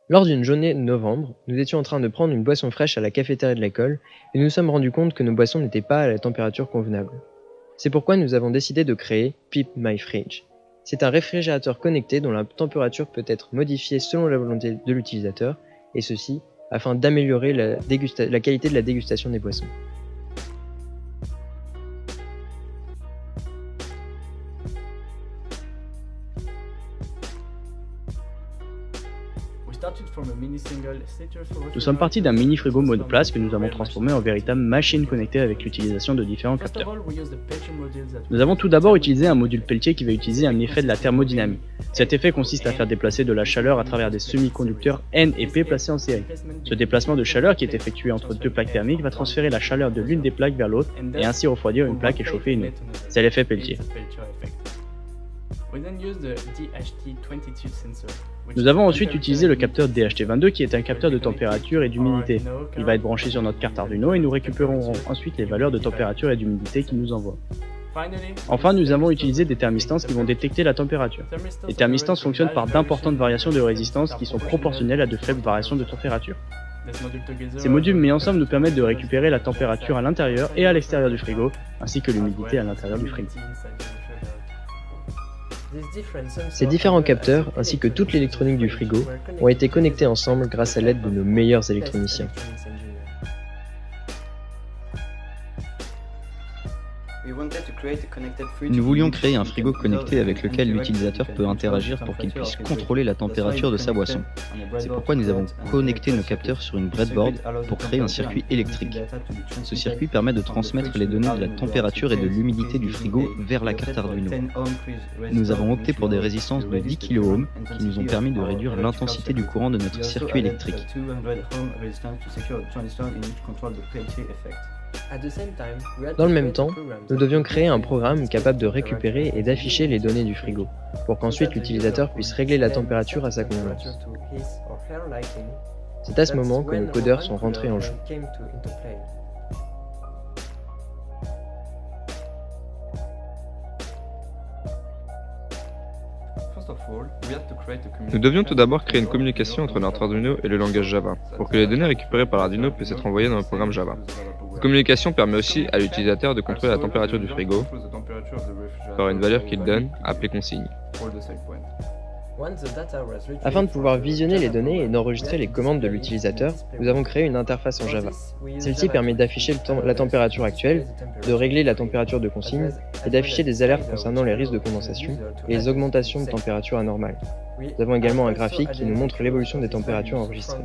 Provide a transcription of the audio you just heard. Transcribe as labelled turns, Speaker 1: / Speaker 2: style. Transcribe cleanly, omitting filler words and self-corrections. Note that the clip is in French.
Speaker 1: Lors d'une journée de novembre, nous étions en train de prendre une boisson fraîche à la cafétéria de l'école et nous nous sommes rendus compte que nos boissons n'étaient pas à la température convenable. C'est pourquoi nous avons décidé de créer Peep My Fridge. C'est un réfrigérateur connecté dont la température peut être modifiée selon la volonté de l'utilisateur, et ceci afin d'améliorer la qualité de la dégustation des boissons.
Speaker 2: Nous sommes partis d'un mini frigo monoplace que nous avons transformé en véritable machine connectée avec l'utilisation de différents capteurs. Nous avons tout d'abord utilisé un module Peltier qui va utiliser un effet de la thermodynamie. Cet effet consiste à faire déplacer de la chaleur à travers des semi-conducteurs N et P placés en série. Ce déplacement de chaleur qui est effectué entre deux plaques thermiques va transférer la chaleur de l'une des plaques vers l'autre et ainsi refroidir une plaque et chauffer une autre. C'est l'effet Peltier. Nous avons ensuite utilisé le capteur DHT22 qui est un capteur de température et d'humidité. Il va être branché sur notre carte Arduino et nous récupérerons ensuite les valeurs de température et d'humidité qu'il nous envoie. Enfin, nous avons utilisé des thermistances qui vont détecter la température. Les thermistances fonctionnent par d'importantes variations de résistance qui sont proportionnelles à de faibles variations de température. Ces modules mis ensemble nous permettent de récupérer la température à l'intérieur et à l'extérieur du frigo, ainsi que l'humidité à l'intérieur du frigo.
Speaker 1: Ces différents capteurs, ainsi que toute l'électronique du frigo, ont été connectés ensemble grâce à l'aide de nos meilleurs électroniciens.
Speaker 3: Nous voulions créer un frigo connecté avec lequel l'utilisateur peut interagir pour qu'il puisse contrôler la température de sa boisson. C'est pourquoi nous avons connecté nos capteurs sur une breadboard pour créer un circuit électrique. Ce circuit permet de transmettre les données de la température et de l'humidité du frigo vers la carte Arduino. Nous avons opté pour des résistances de 10 kΩ qui nous ont permis de réduire l'intensité du courant de notre circuit électrique.
Speaker 1: Dans le même temps, nous devions créer un programme capable de récupérer et d'afficher les données du frigo, pour qu'ensuite l'utilisateur puisse régler la température à sa convenance. C'est à ce moment que nos codeurs sont rentrés en jeu.
Speaker 4: Nous devions tout d'abord créer une communication entre notre Arduino et le langage Java, pour que les données récupérées par l'Arduino puissent être envoyées dans le programme Java. Cette communication permet aussi à l'utilisateur de contrôler la température du frigo par une valeur qu'il donne, appelée consigne.
Speaker 1: Afin de pouvoir visionner les données et d'enregistrer les commandes de l'utilisateur, nous avons créé une interface en Java. Celle-ci permet d'afficher la température actuelle, de régler la température de consigne et d'afficher des alertes concernant les risques de condensation et les augmentations de température anormales. Nous avons également un graphique qui nous montre l'évolution des températures enregistrées.